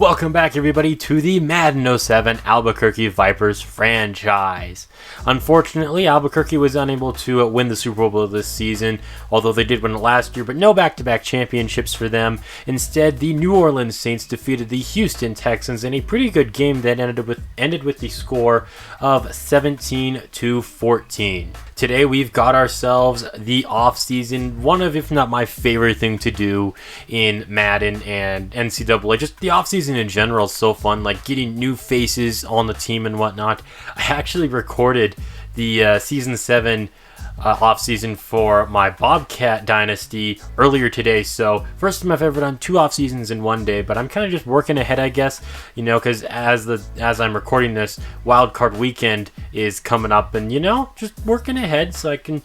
Welcome back, everybody, to the Madden 07 Albuquerque Vipers franchise. Unfortunately, Albuquerque was unable to win the Super Bowl this season, although they did win it last year, but no back-to-back championships for them. Instead, the New Orleans Saints defeated the Houston Texans in a pretty good game that ended with the score of 17-14. Today, we've got ourselves the offseason, one of, if not my favorite thing to do in Madden and NCAA. Just the offseason in general is so fun, like getting new faces on the team and whatnot. I actually recorded the Season 7 offseason for my Bobcat Dynasty earlier today, so first time I've ever done two off seasons in one day, but I'm kind of just working ahead, I guess, because as I'm recording this, Wild Card Weekend is coming up, and just working ahead so I can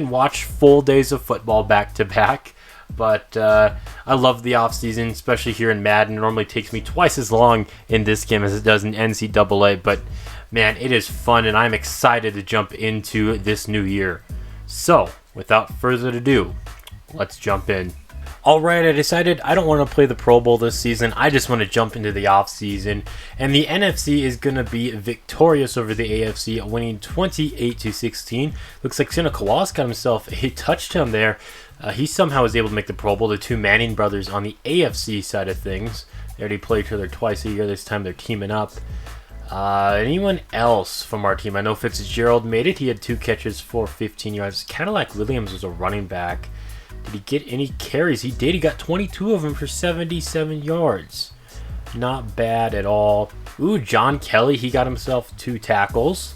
watch full days of football back to back. But I love the offseason, especially here in Madden. It normally takes me twice as long in this game as it does in NCAA, but man, it is fun, and I'm excited to jump into this new year. So, without further ado, let's jump in. Alright, I decided I don't want to play the Pro Bowl this season. I just want to jump into the offseason. And the NFC is going to be victorious over the AFC, winning 28-16. Looks like Santa Claus got himself a touchdown there. He somehow was able to make the Pro Bowl. The two Manning brothers on the AFC side of things. They already play each other twice a year. This time they're teaming up. Anyone else from our team? I know Fitzgerald made it. He had 2 catches for 15 yards. Cadillac Williams was a running back. Did he get any carries? He did. He got 22 of them for 77 yards. Not bad at all. Ooh, John Kelly, he got himself 2 tackles.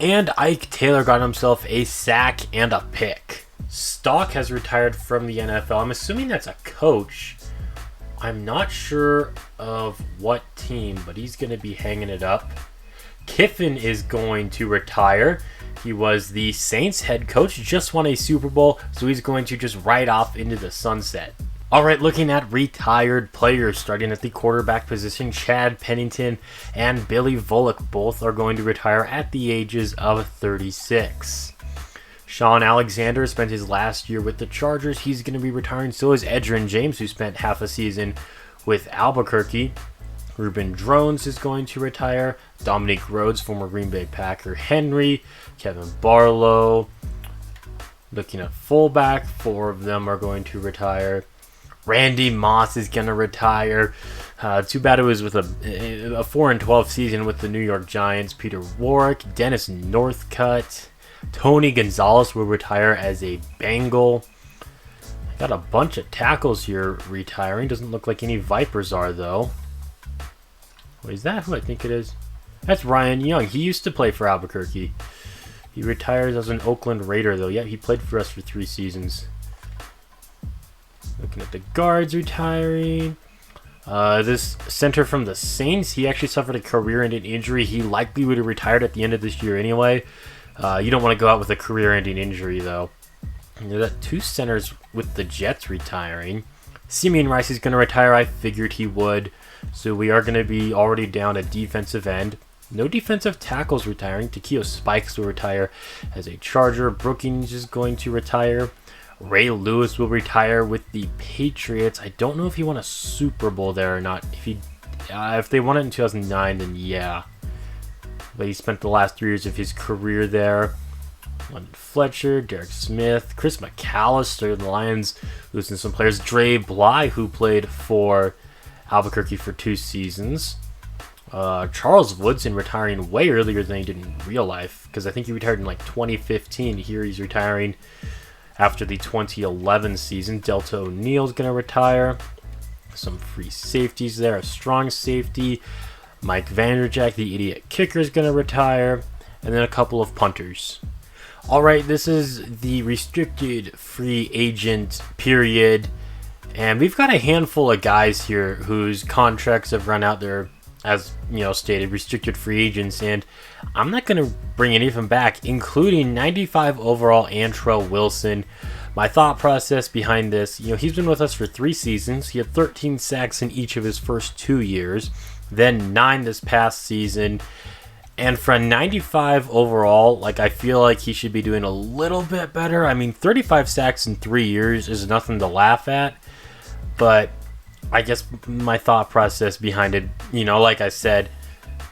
And Ike Taylor got himself a sack and a pick. Stock has retired from the NFL. I'm assuming that's a coach. I'm not sure of what team, but he's going to be hanging it up. Kiffin is going to retire. He was the Saints head coach, just won a Super Bowl, so he's going to just ride off into the sunset. Alright, looking at retired players, starting at the quarterback position, Chad Pennington and Billy Volek both are going to retire at the ages of 36. Sean Alexander spent his last year with the Chargers. He's going to be retiring. So is Edgerrin James, who spent half a season with Albuquerque. Ruben Drones is going to retire. Dominique Rhodes, former Green Bay Packer. Henry, Kevin Barlow. Looking at fullback, 4 of them are going to retire. Randy Moss is going to retire. Too bad it was with a 4-12 season with the New York Giants. Peter Warrick, Dennis Northcutt. Tony Gonzalez will retire as a Bengal. Got a bunch of tackles here retiring. Doesn't look like any Vipers are, though. Wait, is that who I think it is? That's Ryan Young. He used to play for Albuquerque. He retires as an Oakland Raider, though. Yeah, he played for us for 3 seasons. Looking at the guards retiring. This center from the Saints, he actually suffered a career-ending injury. He likely would have retired at the end of this year anyway. You don't want to go out with a career-ending injury, though. You got 2 centers with the Jets retiring. Simeon Rice is going to retire. I figured he would. So we are going to be already down a defensive end. No defensive tackles retiring. Takeo Spikes will retire as a Charger. Brookings is going to retire. Ray Lewis will retire with the Patriots. I don't know if he won a Super Bowl there or not. If they won it in 2009, then yeah. But he spent the last 3 years of his career there. London Fletcher, Derek Smith, Chris McAllister, the Lions losing some players. Dre Bly, who played for Albuquerque for 2 seasons. Charles Woodson retiring way earlier than he did in real life, because I think he retired in like 2015. Here he's retiring after the 2011 season. Delta O'Neal's going to retire. Some free safeties there. A strong safety. Mike Vanderjack, the idiot kicker, is going to retire. And then a couple of punters. Alright, this is the restricted free agent period. And we've got a handful of guys here whose contracts have run out there, as stated, restricted free agents. And I'm not going to bring any of them back, including 95 overall Antrell Wilson. My thought process behind this, he's been with us for 3 seasons. He had 13 sacks in each of his first 2 years. Then 9 this past season. And for a 95 overall, I feel like he should be doing a little bit better. I mean, 35 sacks in 3 years is nothing to laugh at. But I guess my thought process behind it, like I said,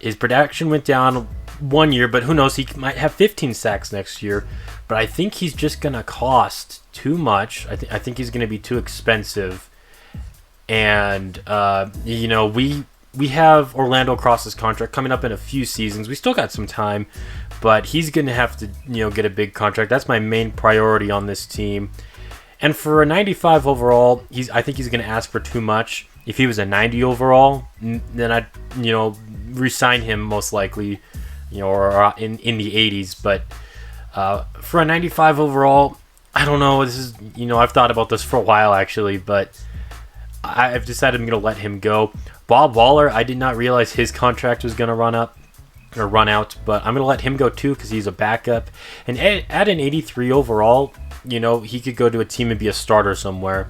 his production went down 1 year, but who knows? He might have 15 sacks next year. But I think he's just going to cost too much. I think he's going to be too expensive. And, we have Orlando Cross's contract coming up in a few seasons. We still got some time, but he's going to have to, get a big contract. That's my main priority on this team. And for a 95 overall, I think he's going to ask for too much. If he was a 90 overall, then I'd, re-sign him most likely, or in the 80s. But for a 95 overall, I don't know. This is, I've thought about this for a while actually, but I've decided I'm going to let him go. Bob Waller, I did not realize his contract was going to run out, but I'm going to let him go too because he's a backup. And at an 83 overall, he could go to a team and be a starter somewhere.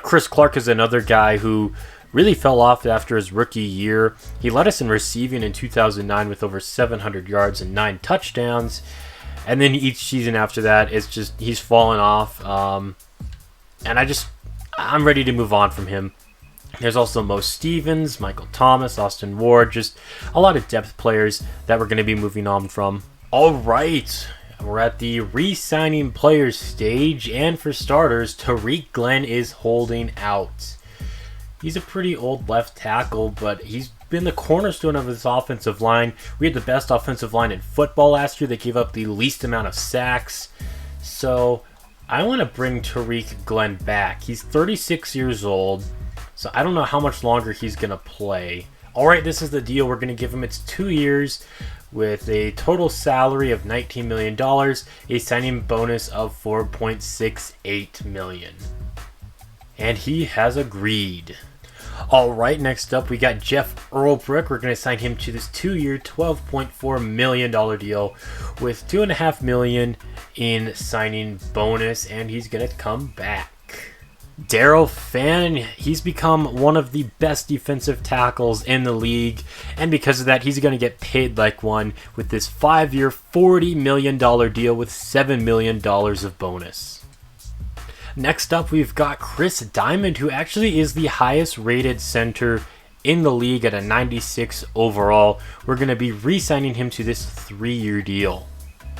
Chris Clark is another guy who really fell off after his rookie year. He led us in receiving in 2009 with over 700 yards and 9 touchdowns. And then each season after that, it's just he's fallen off. And I'm ready to move on from him. There's also Mo Stevens, Michael Thomas, Austin Ward, just a lot of depth players that we're going to be moving on from. All right, we're at the re-signing players stage, and for starters, Tariq Glenn is holding out. He's a pretty old left tackle, but he's been the cornerstone of this offensive line. We had the best offensive line in football last year. They gave up the least amount of sacks. So I want to bring Tariq Glenn back. He's 36 years old, so I don't know how much longer he's going to play. All right, this is the deal we're going to give him. It's 2 years with a total salary of $19 million, a signing bonus of $4.68 million. And he has agreed. All right, next up we got Jeff Earlbrook. We're going to sign him to this 2-year, $12.4 million deal with $2.5 million in signing bonus, and he's going to come back. Daryl Fann, he's become one of the best defensive tackles in the league, and because of that, he's going to get paid like one with this 5-year, $40 million deal with $7 million of bonus. Next up, we've got Chris Diamond, who actually is the highest rated center in the league at a 96 overall. We're going to be re-signing him to this 3-year deal.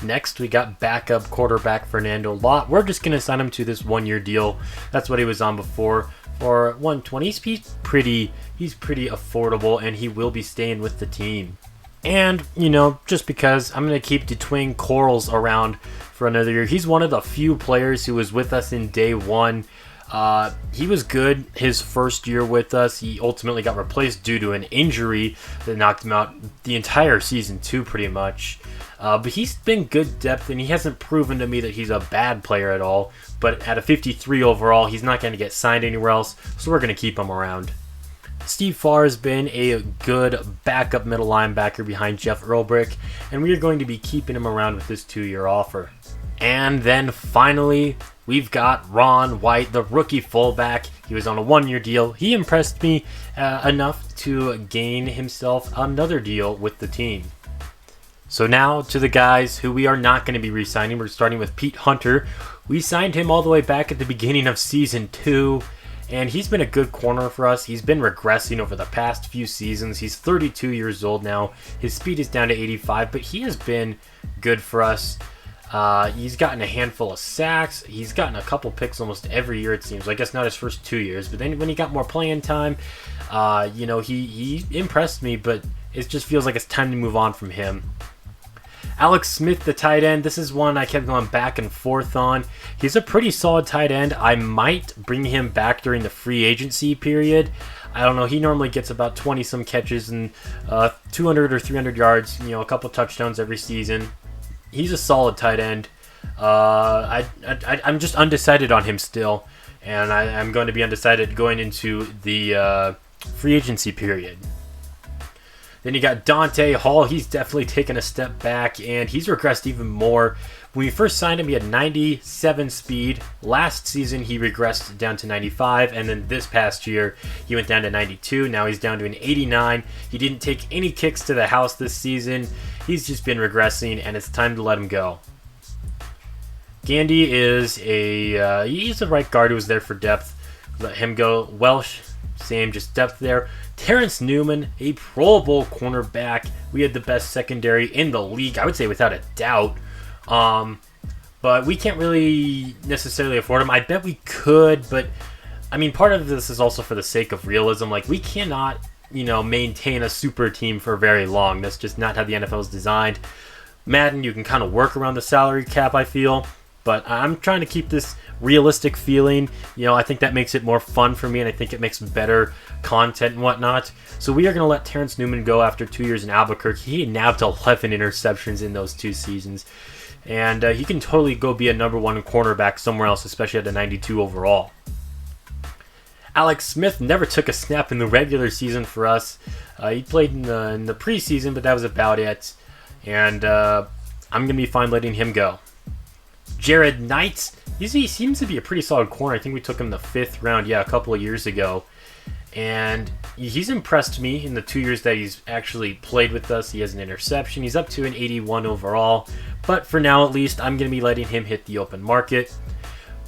Next, we got backup quarterback Fernando Lott. We're just going to sign him to this 1-year deal. That's what he was on before for $120. He's pretty affordable, and he will be staying with the team. And, just because I'm going to keep Dwayne Corrals around for another year. He's one of the few players who was with us in day one. He was good his first year with us. He ultimately got replaced due to an injury that knocked him out the entire season 2 pretty much. But he's been good depth, and he hasn't proven to me that he's a bad player at all. But at a 53 overall, he's not going to get signed anywhere else, so we're going to keep him around. Steve Farr has been a good backup middle linebacker behind Jeff Earlbrook, and we are going to be keeping him around with this 2-year offer. And then finally, we've got Ron White, the rookie fullback. He was on a 1-year deal. He impressed me enough to gain himself another deal with the team. So now to the guys who we are not going to be re-signing. We're starting with Pete Hunter. We signed him all the way back at the beginning of Season 2. And he's been a good corner for us. He's been regressing over the past few seasons. He's 32 years old now. His speed is down to 85, but he has been good for us. He's gotten a handful of sacks. He's gotten a couple picks almost every year, it seems. I guess not his first 2 years, but then when he got more playing time, he impressed me, but it just feels like it's time to move on from him. Alex Smith, the tight end, this is one I kept going back and forth on. He's a pretty solid tight end. I might bring him back during the free agency period. I don't know. He normally gets about 20-some catches and 200 or 300 yards, a couple touchdowns every season. He's a solid tight end. I'm just undecided on him still, and I'm going to be undecided going into the free agency period. Then you got Dante Hall. He's definitely taken a step back, and he's regressed even more. When we first signed him, he had 97 speed. Last season, he regressed down to 95, and then this past year, he went down to 92. Now he's down to an 89. He didn't take any kicks to the house this season. He's just been regressing, and it's time to let him go. Gandy is he's a right guard who was there for depth. let him go. Welsh, same, just depth there. Terrence Newman, a Pro Bowl cornerback. We had the best secondary in the league, I would say without a doubt. But we can't really necessarily afford him. I bet we could, but I mean, part of this is also for the sake of realism. Like, we cannot, maintain a super team for very long. That's just not how the NFL is designed. Madden, you can kind of work around the salary cap, I feel. But I'm trying to keep this realistic feeling. I think that makes it more fun for me, and I think it makes better content and whatnot. So we are going to let Terrence Newman go after 2 years in Albuquerque. He nabbed 11 interceptions in those 2 seasons. And he can totally go be a number 1 cornerback somewhere else, especially at the 92 overall. Alex Smith never took a snap in the regular season for us. He played in the preseason, but that was about it. And I'm going to be fine letting him go. Jared Knight, he seems to be a pretty solid corner. I think we took him the 5th round, a couple of years ago. And he's impressed me in the 2 years that he's actually played with us. He has an interception. He's up to an 81 overall. But for now, at least, I'm going to be letting him hit the open market.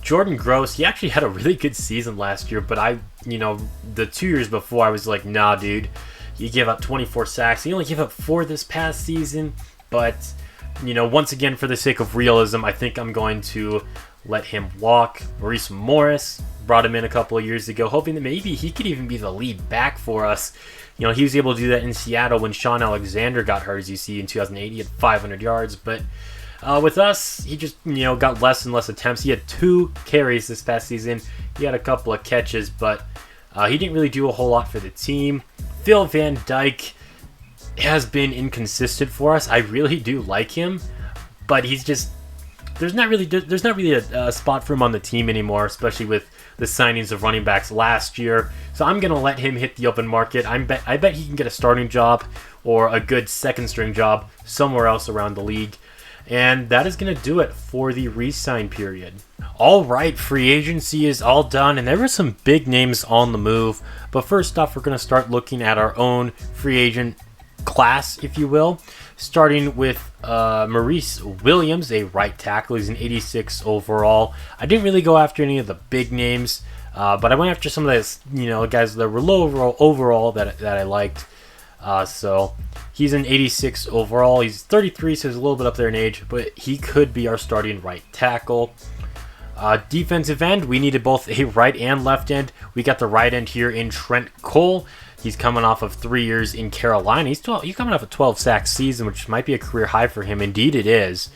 Jordan Gross, he actually had a really good season last year. But the 2 years before, I was like, nah, dude. He gave up 24 sacks. He only gave up 4 this past season. But, once again, for the sake of realism, I think I'm going to let him walk. Maurice Morris, brought him in a couple of years ago, hoping that maybe he could even be the lead back for us. He was able to do that in Seattle when Sean Alexander got hurt, as you see, in 2008. He had 500 yards, but with us, he just, got less and less attempts. He had 2 carries this past season. He had a couple of catches, but he didn't really do a whole lot for the team. Phil Van Dyke has been inconsistent for us. I really do like him, but he's just... There's not really a spot for him on the team anymore, especially with the signings of running backs last year. So I'm going to let him hit the open market. I bet he can get a starting job or a good second string job somewhere else around the league. And that is going to do it for the re-sign period. All right, free agency is all done, and there were some big names on the move. But first off, we're going to start looking at our own free agent class, if you will, starting with Maurice Williams, a right tackle. He's an 86 overall. I didn't really go after any of the big names, but I went after some of the guys that were low overall that I liked. So he's an 86 overall. He's 33, so he's a little bit up there in age, but he could be our starting right tackle. Defensive end, we needed both a right and left end. We got the right end here in Trent Cole. He's coming off of 3 years in Carolina. He's coming off a 12-sack season, which might be a career high for him. Indeed, it is.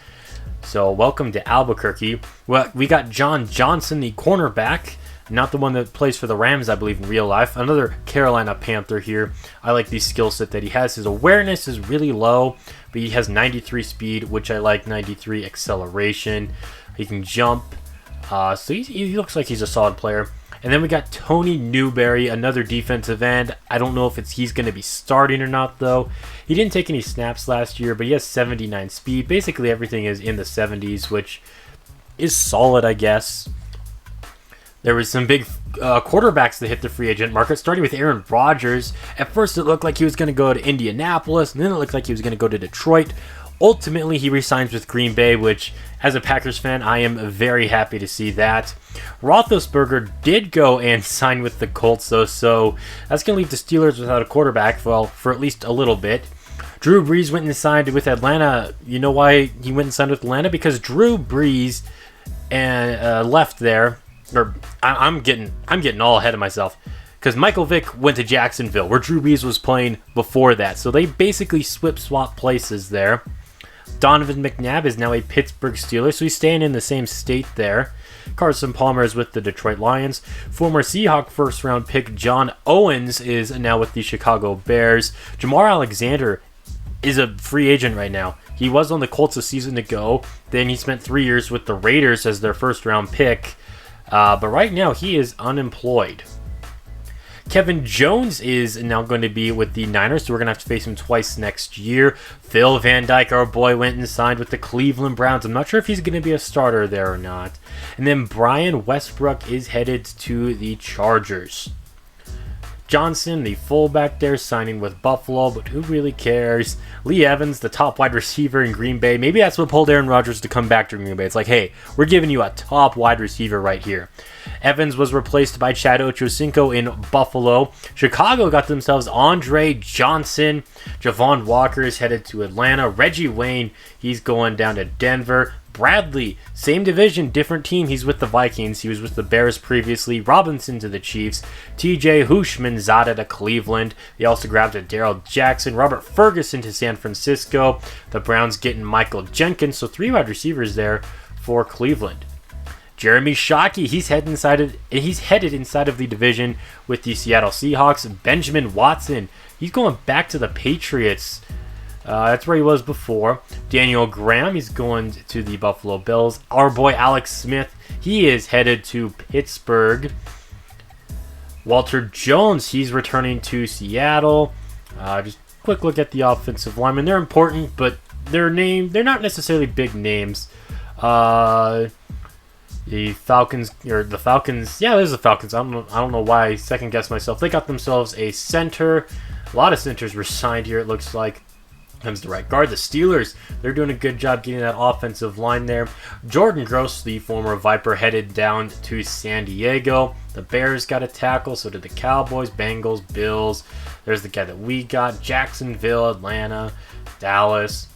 So, welcome to Albuquerque. Well, we got John Johnson, the cornerback, not the one that plays for the Rams, I believe, in real life. Another Carolina Panther here. I like the skill set that he has. His awareness is really low, but he has 93 speed, which I like, 93 acceleration. He can jump. So he looks like he's a solid player. And then we got Tony Newberry, another defensive end. I don't know if he's going to be starting or not, though. He didn't take any snaps last year, but he has 79 speed. Basically, everything is in the 70s, which is solid, I guess. There was some big quarterbacks that hit the free agent market, starting with Aaron Rodgers. At first, it looked like he was going to go to Indianapolis, and then it looked like he was going to go to Detroit. Ultimately, he re-signs with Green Bay, which, as a Packers fan, I am very happy to see that. Roethlisberger did go and sign with the Colts, though, so that's going to leave the Steelers without a quarterback, well, for at least a little bit. Drew Brees went and signed with Atlanta. You know why he went and signed with Atlanta? Because Drew Brees left there. Or I'm getting all ahead of myself. Because Michael Vick went to Jacksonville, where Drew Brees was playing before that. So they basically swap places there. Donovan McNabb is now a Pittsburgh Steeler, so he's staying in the same state there. Carson Palmer is with the Detroit Lions. Former Seahawk first-round pick John Owens is now with the Chicago Bears. Jamar Alexander is a free agent right now. He was on the Colts a season ago. Then he spent 3 years with the Raiders as their first-round pick. But right now, he is unemployed. Kevin Jones is now going to be with the Niners, so we're going to have to face him twice next year. Phil Van Dyke, our boy, went and signed with the Cleveland Browns. I'm not sure if he's going to be a starter there or not. And then Brian Westbrook is headed to the Chargers. Johnson, the fullback there, signing with Buffalo, but who really cares? Lee Evans, the top wide receiver in Green Bay. Maybe that's what pulled Aaron Rodgers to come back to Green Bay. It's like, hey, we're giving you a top wide receiver right here. Evans was replaced by Chad Ochocinco in Buffalo. Chicago got themselves Andre Johnson. Javon Walker is headed to Atlanta. Reggie Wayne, he's going down to Denver. Bradley, same division, different team. He's with the Vikings. He was with the Bears previously. Robinson to the Chiefs. TJ Hushmanzada to Cleveland. They also grabbed a Darrell Jackson. Robert Ferguson to San Francisco. The Browns getting Michael Jenkins. So 3 wide receivers there for Cleveland. Jeremy Shockey, he's headed inside of the division with the Seattle Seahawks. Benjamin Watson, he's going back to the Patriots. That's where he was before. Daniel Graham, he's going to the Buffalo Bills. Our boy Alex Smith, he is headed to Pittsburgh. Walter Jones, he's returning to Seattle. Just quick look at the offensive linemen. They're important, but they're not necessarily big names. The Falcons, yeah, there's the Falcons. I don't know why I second guess myself. They got themselves a center. A lot of centers were signed here, it looks like. Comes the right guard. The Steelers, they're doing a good job getting that offensive line there. Jordan Gross, the former Viper, headed down to San Diego. The Bears got a tackle, so did the Cowboys, Bengals, Bills. There's the guy that we got. Jacksonville, Atlanta, Dallas.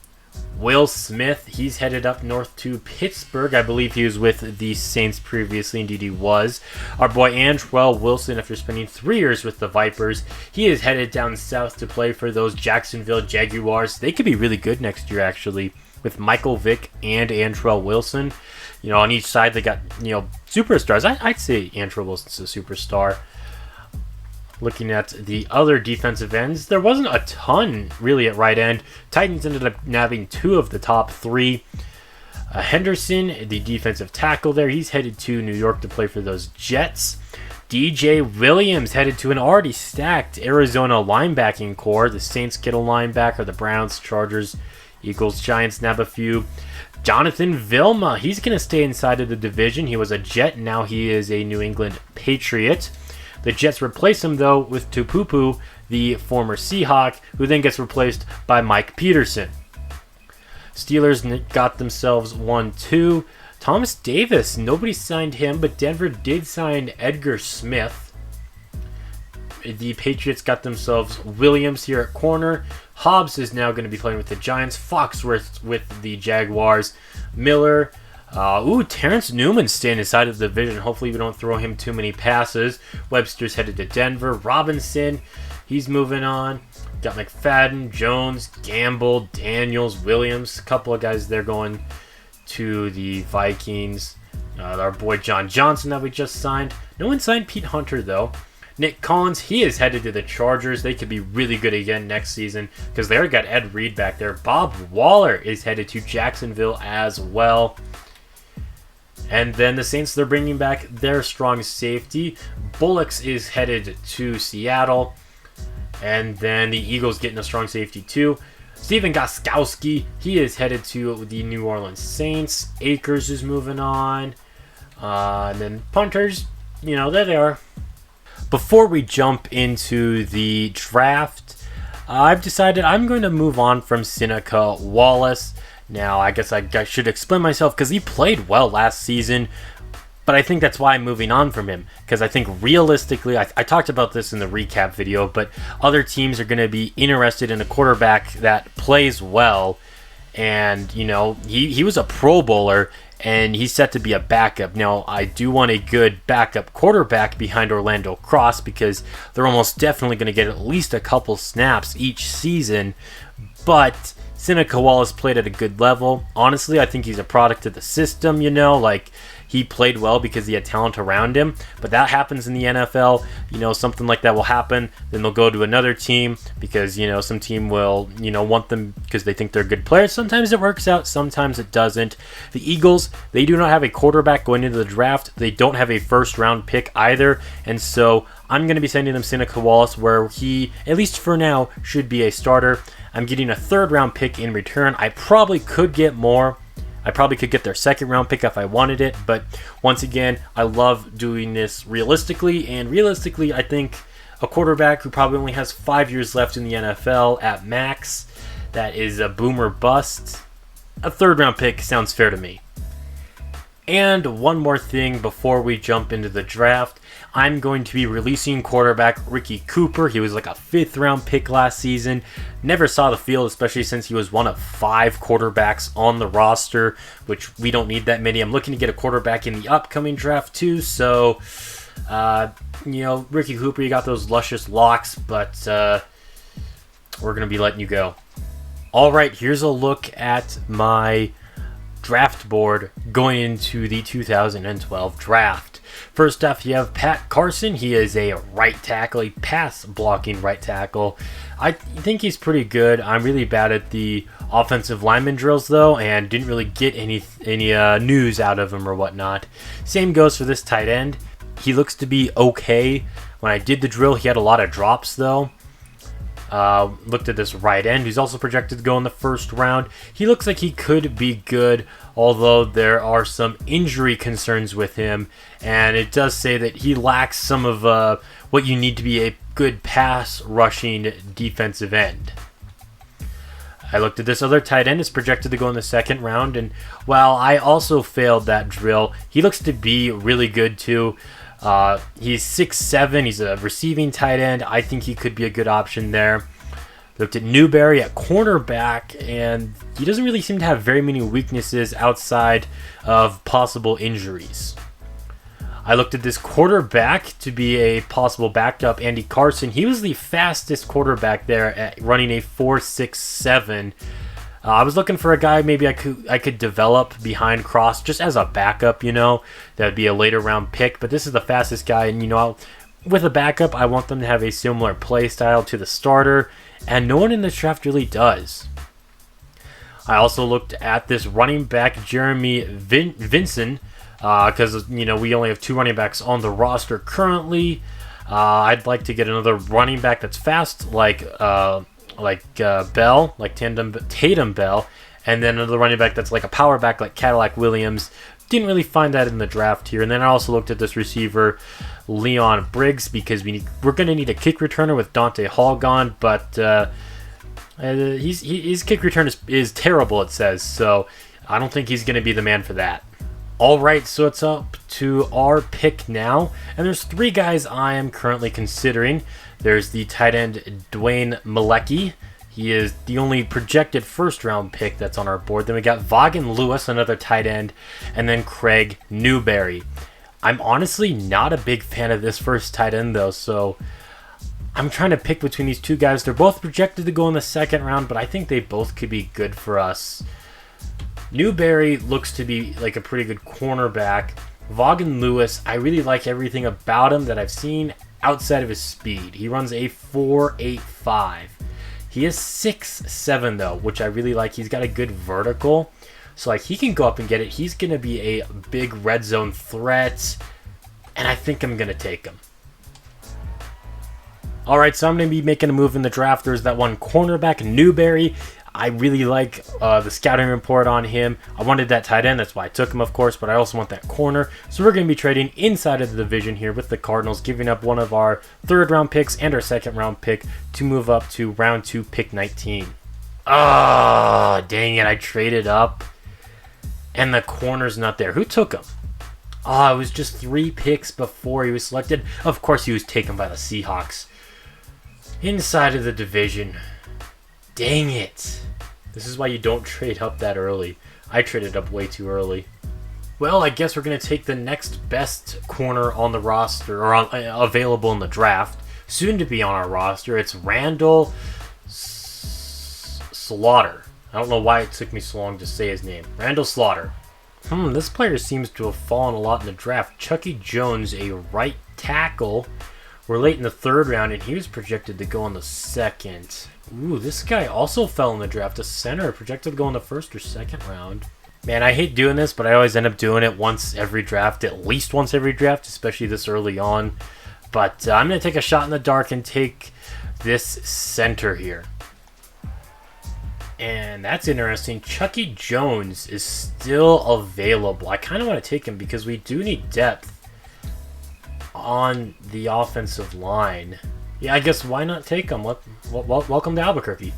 Will Smith, he's headed up north to Pittsburgh. I believe he was with the Saints previously. Indeed, he was. Our boy Antrell Wilson, after spending 3 years with the Vipers, he is headed down south to play for those Jacksonville Jaguars. They could be really good next year, actually, with Michael Vick and Antrell Wilson. You know, on each side, they got, superstars. I'd say Antrell Wilson's a superstar. Looking at the other defensive ends, there wasn't a ton really at right end. Titans ended up nabbing 2 of the top 3. Henderson, the defensive tackle there, he's headed to New York to play for those Jets. DJ Williams headed to an already stacked Arizona linebacking core. The Saints get a linebacker, the Browns, Chargers, Eagles, Giants nab a few. Jonathan Vilma, he's going to stay inside of the division. He was a Jet, now he is a New England Patriot. The Jets replace him, though, with Tupupu, the former Seahawk, who then gets replaced by Mike Peterson. Steelers got themselves 1-2. Thomas Davis, nobody signed him, but Denver did sign Edgar Smith. The Patriots got themselves Williams here at corner. Hobbs is now going to be playing with the Giants. Foxworth with the Jaguars. Miller. Terrence Newman's staying inside of the division. Hopefully we don't throw him too many passes. Webster's headed to Denver. Robinson, he's moving on. Got McFadden, Jones, Gamble, Daniels, Williams. A couple of guys there going to the Vikings. Our boy John Johnson that we just signed. No one signed Pete Hunter, though. Nick Collins, he is headed to the Chargers. They could be really good again next season because they already got Ed Reed back there. Bob Waller is headed to Jacksonville as well. And then the Saints, they're bringing back their strong safety. Bullocks is headed to Seattle. And then the Eagles getting a strong safety too. Steven Gostkowski, he is headed to the New Orleans Saints. Akers is moving on. And then punters, there they are. Before we jump into the draft, I've decided I'm going to move on from Seneca Wallace. Now, I guess I should explain myself because he played well last season, but I think that's why I'm moving on from him because I think realistically, I talked about this in the recap video, but other teams are going to be interested in a quarterback that plays well, and, he was a Pro Bowler, and he's set to be a backup. Now, I do want a good backup quarterback behind Orlando Cross because they're almost definitely going to get at least a couple snaps each season, but Seneca Wallace played at a good level. Honestly, I think he's a product of the system, he played well because he had talent around him, but that happens in the NFL. Something like that will happen. Then they'll go to another team because, some team will, want them because they think they're good players. Sometimes it works out, sometimes it doesn't. The Eagles, they do not have a quarterback going into the draft. They don't have a first-round pick either, and so I'm going to be sending them Seneca Wallace where he, at least for now, should be a starter. I'm getting a third-round pick in return. I probably could get more. I probably could get their second-round pick if I wanted it, but once again, I love doing this realistically, and realistically, I think a quarterback who probably only has 5 years left in the NFL at max. That is a boomer bust. A third-round pick sounds fair to me. And one more thing before we jump into the draft. I'm going to be releasing quarterback Ricky Cooper. He was like a 5th-round pick last season. Never saw the field, especially since he was one of 5 quarterbacks on the roster, which we don't need that many. I'm looking to get a quarterback in the upcoming draft too, so Ricky Cooper, you got those luscious locks, but we're going to be letting you go. All right, here's a look at my draft board going into the 2012 draft. First off, you have Pat Carson. He is a right tackle, a pass-blocking right tackle. I think he's pretty good. I'm really bad at the offensive lineman drills, though, and didn't really get any news out of him or whatnot. Same goes for this tight end. He looks to be okay. When I did the drill, he had a lot of drops, though. Looked at this right end, who's also projected to go in the 1st round. He looks like he could be good, although there are some injury concerns with him, and it does say that he lacks some of what you need to be a good pass rushing defensive end. I looked at this other tight end, is projected to go in the 2nd round, and while I also failed that drill, he looks to be really good too. He's 6'7", he's a receiving tight end. I think he could be a good option there. Looked at Newberry at cornerback, and he doesn't really seem to have very many weaknesses outside of possible injuries. I looked at this quarterback to be a possible backup, Andy Carson. He was the fastest quarterback there at running a 4.67. I was looking for a guy maybe I could develop behind Cross just as a backup, That'd be a later round pick, but this is the fastest guy, and with a backup, I want them to have a similar play style to the starter, and no one in this draft really does. I also looked at this running back, Jeremy Vinson, because we only have 2 running backs on the roster currently. I'd like to get another running back that's fast, like Bell, like Tatum Bell, and then another running back that's like a power back like Cadillac Williams. Didn't really find that in the draft here. And then I also looked at this receiver, Leon Briggs, because we're going to need a kick returner with Dante Hall gone, but his kick return is terrible, it says, so I don't think he's going to be the man for that. All right, so it's up to our pick now, and there's 3 guys I am currently considering. There's the tight end Dwayne Malecki. He is the only projected 1st-round pick that's on our board. Then we got Vaughan Lewis, another tight end, and then Craig Newberry. I'm honestly not a big fan of this first tight end, though, so I'm trying to pick between these 2 guys. They're both projected to go in the 2nd round, but I think they both could be good for us. Newberry looks to be like a pretty good cornerback. Vaughan Lewis, I really like everything about him that I've seen outside of his speed. He runs a 4.85. He is 6'7", though, which I really like. He's got a good vertical, so he can go up and get it. He's going to be a big red zone threat, and I think I'm going to take him. All right, so I'm going to be making a move in the draft. There's that one cornerback, Newberry. I really like the scouting report on him. I wanted that tight end. That's why I took him, of course, but I also want that corner. So we're going to be trading inside of the division here with the Cardinals, giving up one of our 3rd-round picks and our 2nd-round pick to move up to round 2, pick 19. Oh, dang it. I traded up, and the corner's not there. Who took him? Oh, it was just 3 picks before he was selected. Of course, he was taken by the Seahawks. Inside of the division. Dang it. This is why you don't trade up that early. I traded up way too early. Well, I guess we're going to take the next best corner on the roster, or available in the draft. Soon to be on our roster. It's Randall Slaughter. I don't know why it took me so long to say his name. Randall Slaughter. This player seems to have fallen a lot in the draft. Chucky Jones, a right tackle. We're late in the 3rd round, and he was projected to go in the 2nd. Ooh, this guy also fell in the draft. A center, projected to go in the 1st or 2nd round. Man, I hate doing this, but I always end up doing it once every draft, at least once every draft, especially this early on. But I'm going to take a shot in the dark and take this center here. And that's interesting. Chucky Jones is still available. I kind of want to take him because we do need depth on the offensive line. Yeah, I guess why not take him? Welcome to Albuquerque.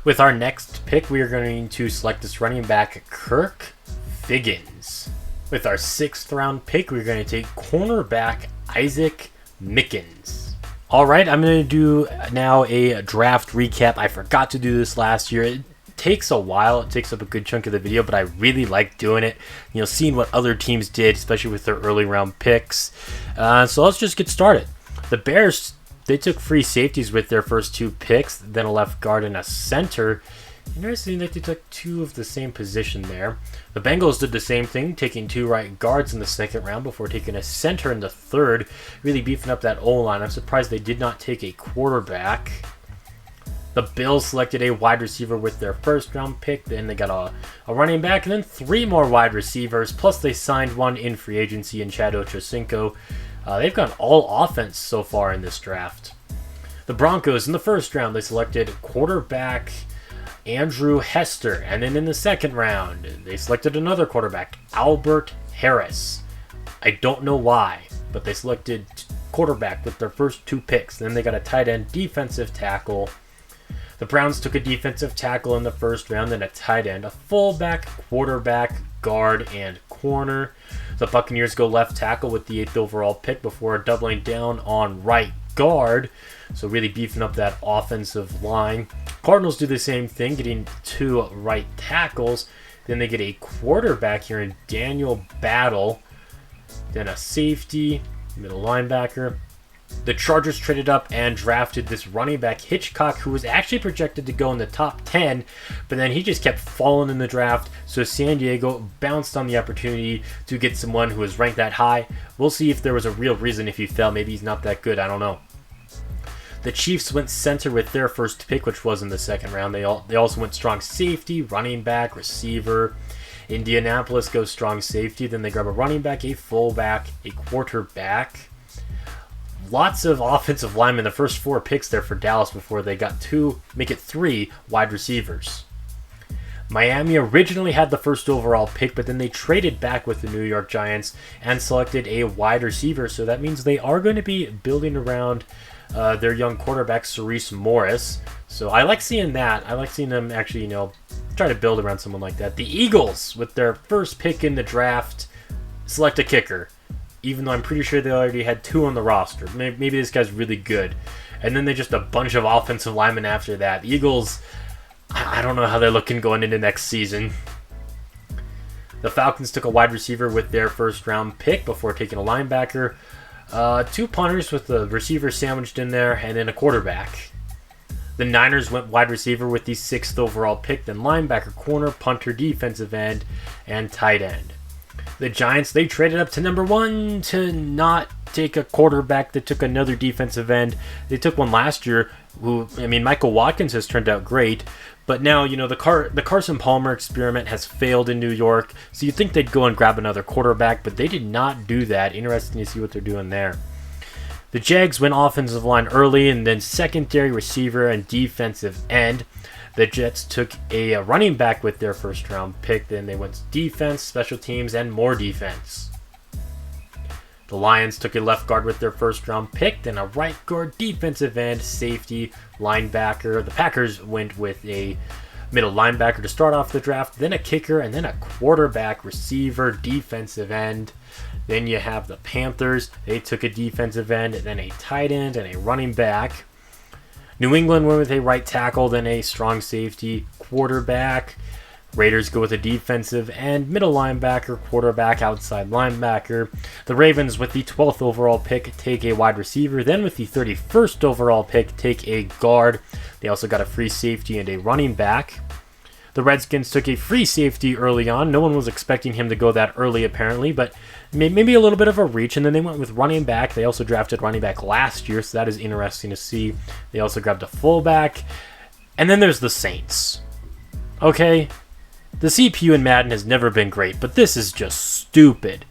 With our next pick, we are going to select this running back, Kirk Figgins. With our 6th round pick, we're going to take cornerback Isaac Mickens. All right, I'm going to do now a draft recap. I forgot to do this last year. It takes a while. It takes up a good chunk of the video, but I really like doing it. You know, seeing what other teams did, especially with their early round picks. So let's just get started. The Bears, they took free safeties with their first 2 picks, then a left guard and a center. Interesting that they took 2 of the same position there. The Bengals did the same thing, taking 2 right guards in the 2nd round before taking a center in the 3rd, really beefing up that O-line. I'm surprised they did not take a quarterback. The Bills selected a wide receiver with their 1st round pick, then they got a running back, and then 3 more wide receivers, plus they signed 1 in free agency in Chad Ochocinco. They've gone all offense so far in this draft. The Broncos, in the 1st round, they selected quarterback Andrew Hester, and then in the 2nd round, they selected another quarterback, Albert Harris. I don't know why, but they selected quarterback with their first 2 picks. Then they got a tight end, defensive tackle. The Browns took a defensive tackle in the 1st round, then a tight end, a fullback, quarterback, guard, and corner. The Buccaneers go left tackle with the 8th overall pick before doubling down on right guard, so really beefing up that offensive line. Cardinals do the same thing, getting 2 right tackles. Then they get a quarterback here in Daniel Battle, then a safety, middle linebacker. The Chargers traded up and drafted this running back, Hitchcock, who was actually projected to go in the top 10, but then he just kept falling in the draft, so San Diego bounced on the opportunity to get someone who was ranked that high. We'll see if there was a real reason if he fell. Maybe he's not that good. I don't know. The Chiefs went center with their first pick, which was in the 2nd round. They also went strong safety, running back, receiver. Indianapolis goes strong safety. Then they grab a running back, a fullback, a quarterback. Lots of offensive linemen. The first 4 picks there for Dallas before they got 3 wide receivers. Miami originally had the 1st overall pick, but then they traded back with the New York Giants and selected a wide receiver. So that means they are going to be building around their young quarterback, Cerise Morris. So I like seeing that. I like seeing them actually, try to build around someone like that. The Eagles, with their first pick in the draft, select a kicker, even though I'm pretty sure they already had 2 on the roster. Maybe this guy's really good. And then they just a bunch of offensive linemen after that. The Eagles, I don't know how they're looking going into next season. The Falcons took a wide receiver with their 1st round pick before taking a linebacker. 2 punters with the receiver sandwiched in there, and then a quarterback. The Niners went wide receiver with the 6th overall pick, then linebacker, corner, punter, defensive end, and tight end. The Giants, they traded up to number 1 to not take a quarterback. They took another defensive end. They took one last year Michael Watkins has turned out great, but now, the Carson Palmer experiment has failed in New York, so you'd think they'd go and grab another quarterback, but they did not do that. Interesting to see what they're doing there. The Jags went offensive line early, and then secondary, receiver, and defensive end. The Jets took a running back with their 1st round pick. Then they went to defense, special teams, and more defense. The Lions took a left guard with their 1st round pick, then a right guard, defensive end, safety, linebacker. The Packers went with a middle linebacker to start off the draft, then a kicker, and then a quarterback, receiver, defensive end. Then you have the Panthers. They took a defensive end, then a tight end, and a running back. New England went with a right tackle, then a strong safety, quarterback. Raiders go with a defensive end, middle linebacker, quarterback, outside linebacker. The Ravens, with the 12th overall pick, take a wide receiver. Then with the 31st overall pick, take a guard. They also got a free safety and a running back. The Redskins took a free safety early on. No one was expecting him to go that early, apparently, but maybe a little bit of a reach. And then they went with running back. They also drafted running back last year, so that is interesting to see. They also grabbed a fullback. And then there's the Saints. Okay, the CPU in Madden has never been great, but this is just stupid.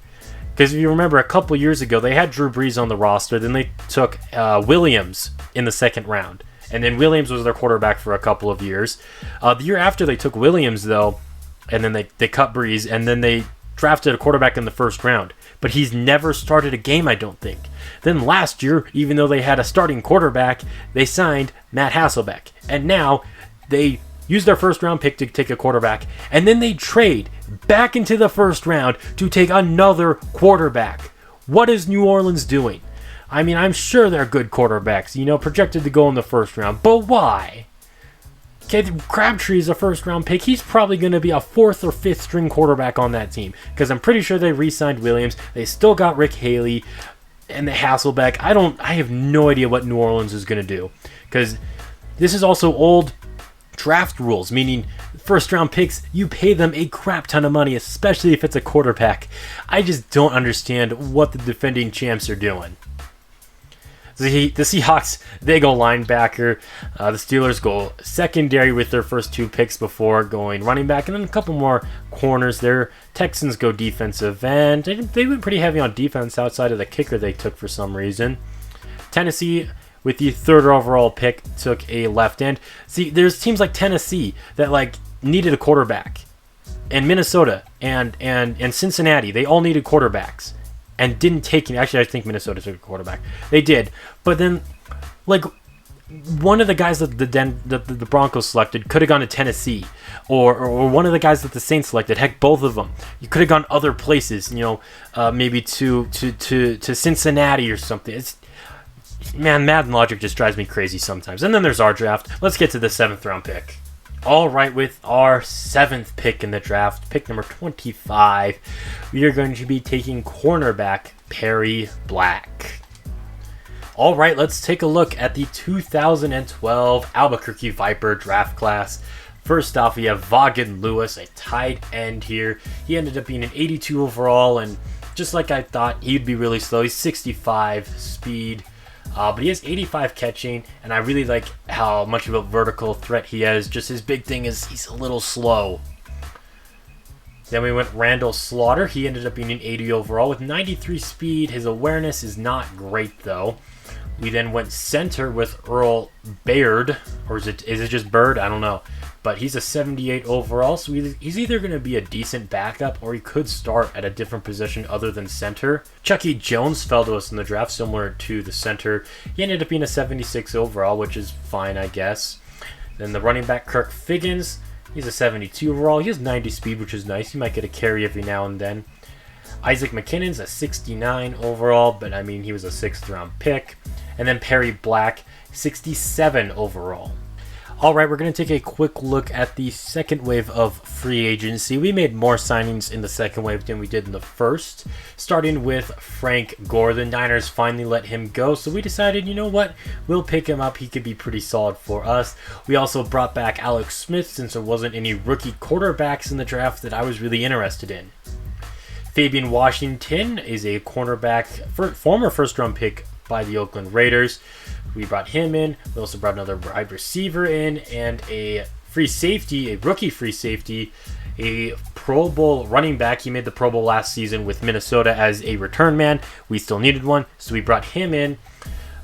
Because if you remember, a couple years ago, they had Drew Brees on the roster. Then they took Williams in the 2nd round. And then Williams was their quarterback for a couple of years. The year after they took Williams, though, and then they cut Brees, and then they drafted a quarterback in the first round, but he's never started a game, I don't think. Then last year, even though they had a starting quarterback, they signed Matt Hasselbeck. And now they use their first round pick to take a quarterback, and then they trade back into the first round to take another quarterback. What is New Orleans doing? I mean, I'm sure they're good quarterbacks, projected to go in the first round, but why? Okay, Crabtree is a first round pick. He's probably going to be a 4th or 5th string quarterback on that team, because I'm pretty sure they re-signed Williams. They still got Rick Haley and the Hasselbeck. I have no idea what New Orleans is going to do, because this is also old draft rules, meaning first round picks, you pay them a crap ton of money, especially if it's a quarterback. I just don't understand what the defending champs are doing. The Seahawks, they go linebacker. The Steelers go secondary with their first 2 picks before going running back, and then a couple more corners there. Texans go defensive end. They went pretty heavy on defense outside of the kicker they took for some reason. Tennessee, with the 3rd overall pick, took a left end. See, there's teams like Tennessee that needed a quarterback, and Minnesota and Cincinnati, they all needed quarterbacks and didn't take him. Actually, I think Minnesota took a quarterback. They did, but then one of the guys that the Broncos selected could have gone to Tennessee, or one of the guys that the Saints selected. Heck, both of them. You could have gone other places. Maybe to Cincinnati or something. Man, Madden logic just drives me crazy sometimes. And then there's our draft. Let's get to the 7th round pick. All right, with our 7th pick in the draft, pick number 25, we are going to be taking cornerback Perry Black. All right, let's take a look at the 2012 Albuquerque Viper draft class. First off, we have Vaughan Lewis, a tight end here. He ended up being an 82 overall, and just like I thought, he'd be really slow. He's 65 speed. But he has 85 catching, and I really like how much of a vertical threat he has. Just his big thing is he's a little slow. Then we went Randall Slaughter. He ended up being an 80 overall with 93 speed. His awareness is not great, though. We then went center with Earl Baird, or is it just Bird? I don't know. But he's a 78 overall, so he's either going to be a decent backup or he could start at a different position other than center. Chucky Jones fell to us in the draft, similar to the center. He ended up being a 76 overall, which is fine, I guess. Then the running back, Kirk Figgins, he's a 72 overall. He has 90 speed, which is nice. He might get a carry every now and then. Isaac McKinnon's a 69 overall, but I mean, he was a 6th round pick. And then Perry Black, 67 overall. All right, we're going to take a quick look at the second wave of free agency. We made more signings in the second wave than we did in the first, starting with Frank Gore. The Niners finally let him go, so we decided, you know what, we'll pick him up. He could be pretty solid for us. We also brought back Alex Smith since there wasn't any rookie quarterbacks in the draft that I was really interested in. Fabian Washington is a cornerback, former first-round pick by the Oakland Raiders. We brought him in. We also brought another wide receiver in and a free safety, a rookie free safety, a Pro Bowl running back. He made the Pro Bowl last season with Minnesota as a return man. We still needed one, so we brought him in.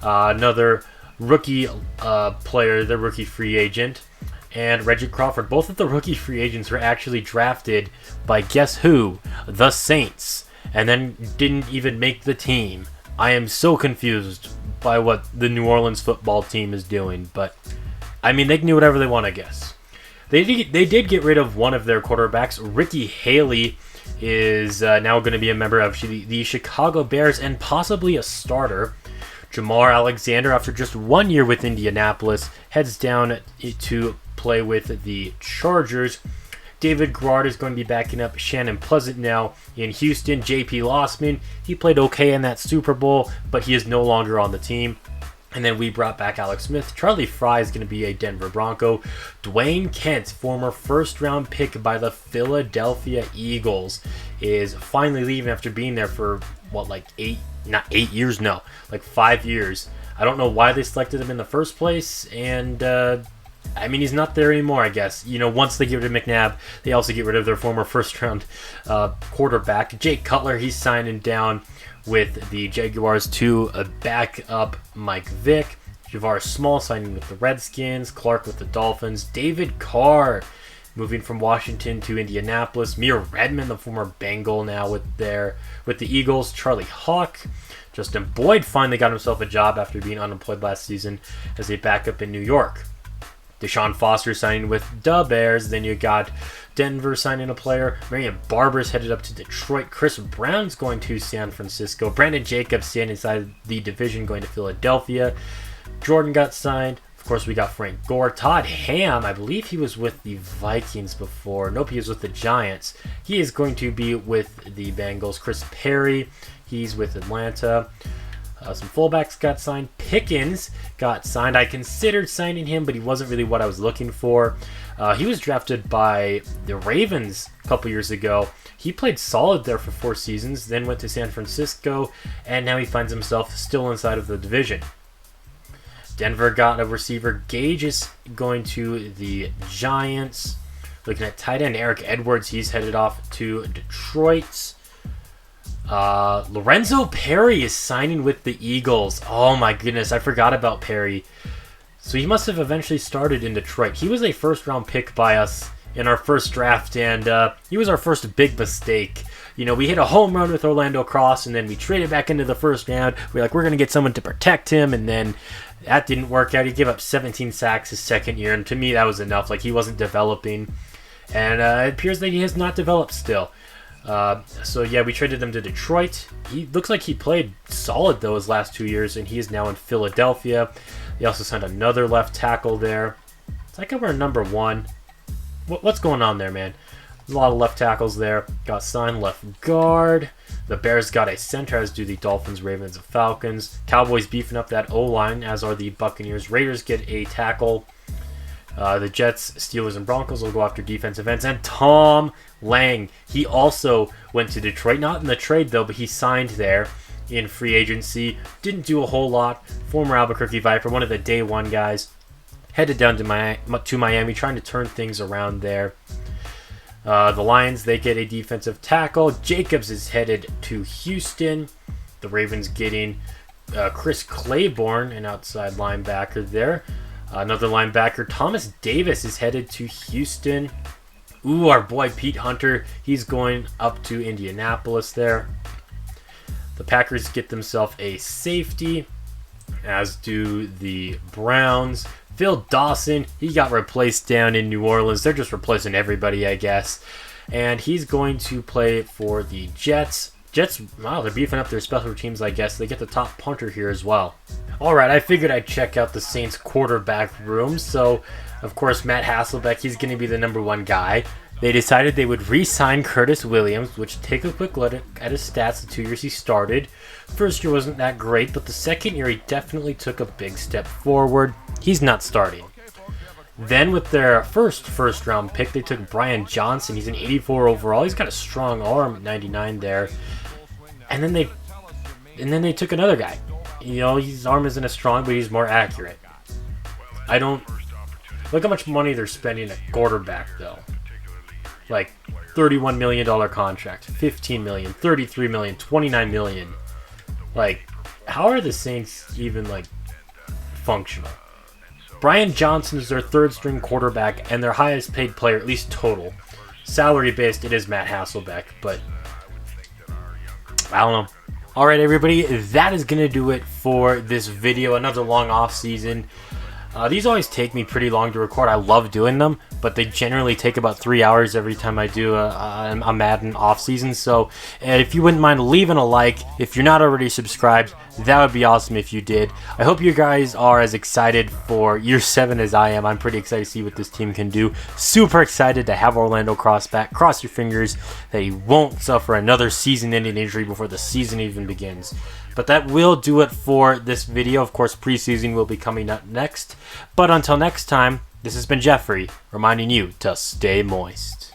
Another rookie player, the rookie free agent, and Reggie Crawford. Both of the rookie free agents were actually drafted by guess who? The Saints, and then didn't even make the team. I am so confused by what the New Orleans football team is doing, but I mean, they can do whatever they want, I guess. They did get rid of one of their quarterbacks. Ricky Haley is now going to be a member of the Chicago Bears and possibly a starter. Jamar Alexander, after just 1 year with Indianapolis, heads down to play with the Chargers. David Garrard is going to be backing up Shannon Pleasant now in Houston. J.P. Lossman, he played okay in that Super Bowl, but he is no longer on the team. And then we brought back Alex Smith. Charlie Fry is going to be a Denver Bronco. Dwayne Kent, former first-round pick by the Philadelphia Eagles, is finally leaving after being there for, 5 years. I don't know why they selected him in the first place, and he's not there anymore, I guess. Once they get rid of McNabb, they also get rid of their former first-round quarterback. Jake Cutler, he's signing down with the Jaguars to back up Mike Vick. Javaris Small signing with the Redskins. Clark with the Dolphins. David Carr moving from Washington to Indianapolis. Mir Redmond, the former Bengal, now with the Eagles. Charlie Hawk. Justin Boyd finally got himself a job after being unemployed last season as a backup in New York. Deshaun Foster signing with the Bears. Then you got Denver signing a player. Marion Barber's headed up to Detroit. Chris Brown's going to San Francisco. Brandon Jacobs staying inside the division, going to Philadelphia. Jordan got signed. Of course, we got Frank Gore. Todd Ham, I believe he was with the Vikings before. Nope, he was with the Giants. He is going to be with the Bengals. Chris Perry, he's with Atlanta. Some fullbacks got signed. Pickens got signed. I considered signing him, but he wasn't really what I was looking for. He was drafted by the Ravens a couple years ago. He played solid there for 4 seasons, then went to San Francisco, and now he finds himself still inside of the division. Denver got a receiver. Gage is going to the Giants. Looking at tight end Eric Edwards, he's headed off to Detroit. Lorenzo Perry is signing with the Eagles. Oh my goodness, I forgot about Perry. So he must have eventually started in Detroit. He was a first-round pick by us in our first draft, and he was our first big mistake. You know, we hit a home run with Orlando Cross, and then we traded back into the first round. We're like, we're going to get someone to protect him, and then that didn't work out. He gave up 17 sacks his second year, and to me that was enough. Like, he wasn't developing, and it appears that he has not developed still. So yeah, we traded him to Detroit. He looks like he played solid though his last 2 years, and he is now in Philadelphia. They also signed another left tackle there. It's like we're number 1. What's going on there, man? A lot of left tackles there. Got signed left guard. The Bears got a center, as do the Dolphins, Ravens, and Falcons. Cowboys beefing up that O-line, as are the Buccaneers. Raiders get a tackle. The Jets, Steelers, and Broncos will go after defensive ends. And Tom Lang, he also went to Detroit. Not in the trade, though, but he signed there in free agency. Didn't do a whole lot. Former Albuquerque Viper, one of the day one guys. Headed down to Miami, trying to turn things around there. The Lions, they get a defensive tackle. Jacobs is headed to Houston. The Ravens getting Chris Claiborne, an outside linebacker there. Another linebacker, Thomas Davis, is headed to Houston. Ooh, our boy Pete Hunter, he's going up to Indianapolis there. The Packers get themselves a safety, as do the Browns. Phil Dawson, he got replaced down in New Orleans. They're just replacing everybody, I guess. And he's going to play for the Jets. Jets, wow, they're beefing up their special teams, I guess. They get the top punter here as well. Alright, I figured I'd check out the Saints quarterback room. So, of course, Matt Hasselbeck, he's going to be the number 1 guy. They decided they would re-sign Curtis Williams, which, take a quick look at his stats the 2 years he started. First year wasn't that great, but the second year he definitely took a big step forward. He's not starting. Then with their first round pick, they took Brian Johnson. He's an 84 overall. He's got a strong arm at 99 there. And then they took another guy. You know, his arm isn't as strong, but he's more accurate. I don't look how much money they're spending at quarterback though. Like $31 million contract, $15 million, $33 million, $29 million. Like, how are the Saints even like functional? Brian Johnson is their 3rd string quarterback and their highest paid player, at least total. Salary based, it is Matt Hasselbeck, but I don't know. Alright everybody, that is going to do it for this video. Another long off season. These always take me pretty long to record. I love doing them, but they generally take about 3 hours every time I do a Madden off season. So if you wouldn't mind leaving a like, if you're not already subscribed, that would be awesome if you did. I hope you guys are as excited for year 7 as I am. I'm pretty excited to see what this team can do. Super excited to have Orlando Cross back. Cross your fingers that he won't suffer another season-ending injury before the season even begins. But that will do it for this video. Of course, preseason will be coming up next. But until next time, this has been Jeffrey, reminding you to stay moist.